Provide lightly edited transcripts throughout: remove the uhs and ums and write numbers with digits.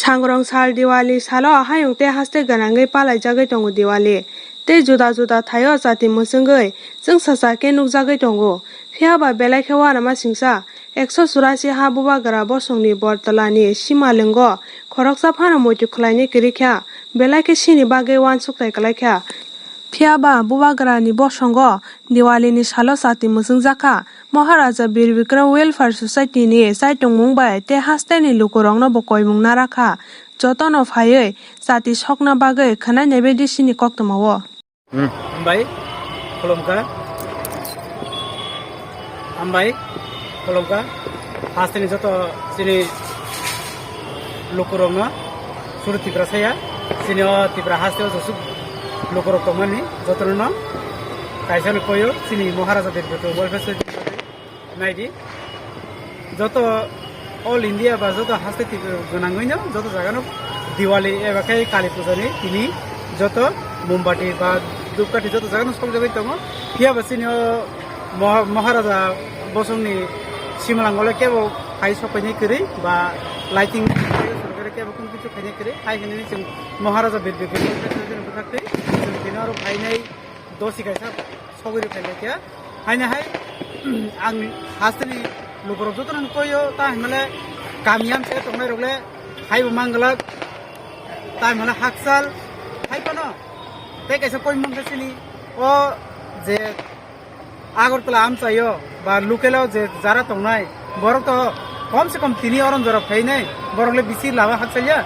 सांग्रं साल दिवाली सालो हायुं ते हास्ते गनांगै पालायजागै दङ दिवाली ते जुदा जुदा थायो जाति मोसोंगै जों सासाके नुजागै दङ फियाबा बेलायखेवा नामा सिंसा 184 हा बुबाग्रा बसंनि बरतलानि सिमा लिंग खरकसा फाना मयति खुलायनि किरिख्या बेलायखे सिनि बागै वान सुक्ताय कलायख्या फियाबा बुबाग्रानि बसंग दिवालीनि सालो जाति मोसों जाखा महाराजा बीर विक्रम वेलफेयर सोसाइटीनि साइटं मुंबाय ते हास्तेनि लुकुरंनो बकय मुंना राखा जतनो फायै जाति सकना बागै खोनाय नेबेदि सिनि कक्तमावो Kolomka हास्तेनि जत सिनि लुकुरंनो सुरु तिब्रा साया सिनि तिब्रा हास्तेव जसु लुकुरं तमनि जतनो कायसन कोयो सिनि महाराजा बीर विक्रम वेलफेयर सोसाइटी नाइदि जत ऑल इंडिया बा जत हास्ते गनांगैनो जत जागानो दिवाली एबा काली पूजानि तिनि जत मोमबाति बा धूपकाठि जत जागानो सब जगह दङ फियाबा सिनि महाराजा बसंनि सिमलांगले केबो हाइ सफायनि करै बा लाइटिंग सरकारि केबो कोन किछु फायनि करै हाइगनि जों महाराजा बीर विक्रम वेलफेयर बखाखै जों दिनारो फायनाय दसि गायसा सगरि फायनायखा हायना हाय आं हास्तेनि लुकुरं जतन कोयो ता हमले गामियाम से तंनाय रगले हाय मंगला ता हमले हाकसाल हाय कोन ते कैसे कोइ मंगसिनि ओ जे आगरतला आमचायो बा लुकेलाव जे जारा तंनाय बरक तो कम से कम 3 अरन जरा फायनाय बरकले बिसि लावा हाकसालिया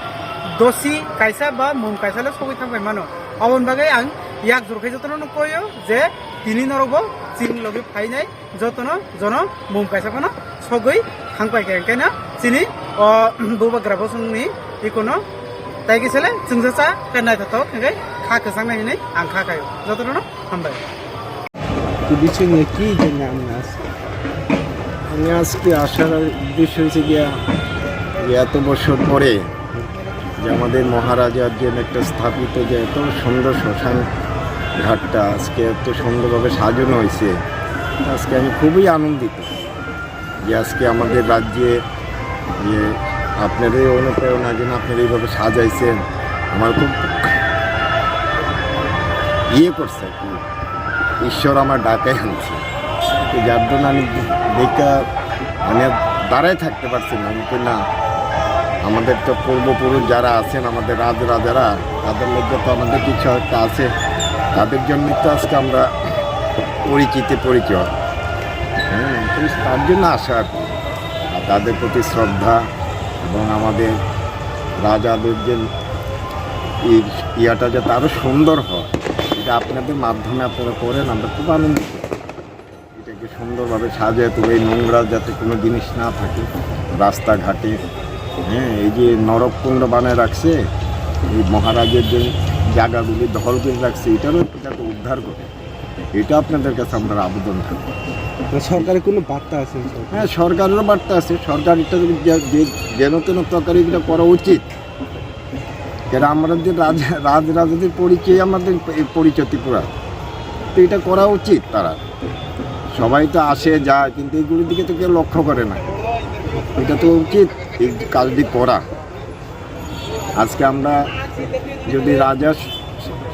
दसि कायसा बा मुं कायसाले सगै थांबाय मानो अबन बागै आं याक जरखै जतन कोयो जे 3 नरबो चिन लगे फायनाय जतन जन मुं कायसा कोन सगै थांबाय केना चिनि बुबाग्रा बसंनि इकोनो ताइगिसले जोंजासा केनाय थातो केगै खाखो सांनायनि आं खाखायो जतन थांबाय বিছিয়ে কি জন্য আমি আজকে আসার উদ্দেশ্য হচ্ছে গিয়া এত বছর পরে যে আমাদের মহারাজার যে একটা স্থাপিত যে এত সুন্দর শ্মশান ঘাটটা আজকে এত সুন্দরভাবে সাজানো হয়েছে আজকে আমি খুবই আনন্দিত যে আজকে আমাদের রাজ্যে যে আপনাদের অনুপ্রেরণা যেন আপনারা এইভাবে সাজাইছেন আমার খুব করছে আর কি ঈশ্বর আমার ডাকাই আনছে যার জন্য আমি দেখা মানে দাঁড়ায় থাকতে পারছি না আমি না আমাদের তো পূর্বপুরুষ যারা আছেন আমাদের রাজারা তাদের মধ্যে তো আমাদের কিছু একটা আছে তাদের জন্য তো আজকে আমরা পরিচয় হ্যাঁ তার জন্য আসা আর কি আর তাদের প্রতি শ্রদ্ধা এবং আমাদের রাজাদের যে ইয়াটা যাতে আরও সুন্দর হয় এটা আপনাদের মাধ্যমে আপনারা করেন আমরা খুব আনন্দিত এটাকে সুন্দরভাবে সাজায় তবে এই নোংরা যাতে কোনো জিনিস না থাকে রাস্তাঘাটে হ্যাঁ এই যে নরককুণ্ড বানায় রাখছে এই মহারাজের যে জায়গাগুলি দখল করে রাখছে এটারও যাতে উদ্ধার করে এটা আপনাদের কাছে আমরা আবেদন থাকবে সরকারের কোনো বার্তা আছে হ্যাঁ সরকারেরও বার্তা আছে সরকার এটা যেন তেন তরকারি এটা করা উচিত এরা আমাদের রাজাদের পরিচয় আমাদের পরিচয় ত্রিপুরা তো এটা করা উচিত তারা সবাই তো আসে যায় কিন্তু এইগুলির দিকে তো কেউ লক্ষ্য করে না এটা তো উচিত এই কাজটি করা আজকে আমরা যদি রাজা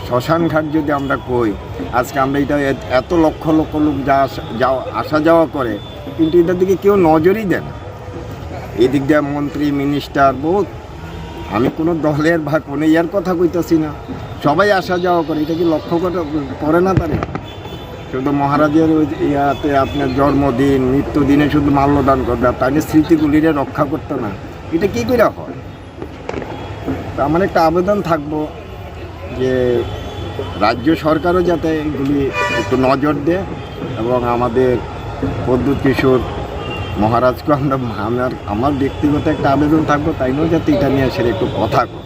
শ্মশান ঘাট যদি আমরা কই আজকে আমরা এটা এত লক্ষ লক্ষ লোক আসা যাওয়া করে কিন্তু এটার দিকে কেউ নজরই দেয় না এদিক দিয়ে মন্ত্রী মিনিস্টার বহুত আমি কোনো দলের বা কোনো ইয়ার কথা কইতেছি না সবাই আসা যাওয়া করে এটা কি লক্ষ্য করে না তারে শুধু মহারাজের ইয়াতে আপনার জন্মদিন মৃত্যুদিনে শুধু মাল্যদান করবে আর তাদের স্মৃতিগুলিরে রক্ষা করতে না এটা কী করে হয় তা আমার একটা আবেদন থাকবো যে রাজ্য সরকারও যাতে এগুলি একটু নজর দেয় এবং আমাদের প্রদ্যুৎ কিশোর মহারাজকে আমার ব্যক্তিগত একটা আবেদন থাকবো তাইও যাতে এটা নিয়ে এসে একটু কথা কর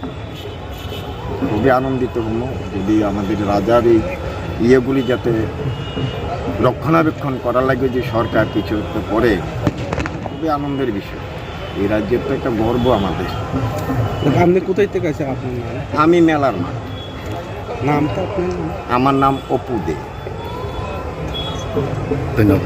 খুবই আনন্দিত হব যদি আমাদের রাজার এই ইয়েগুলি যাতে রক্ষণাবেক্ষণ করার লাগে যে সরকার কিছু একটা করে খুবই আনন্দের বিষয় এই রাজ্যের তো একটা গর্ব আমাদের আপনি কোথায় থেকে আছেন আপনার নাম আমি মেলার মাঠ নামটা আপনার আমার নাম অপু দে ধন্যবাদ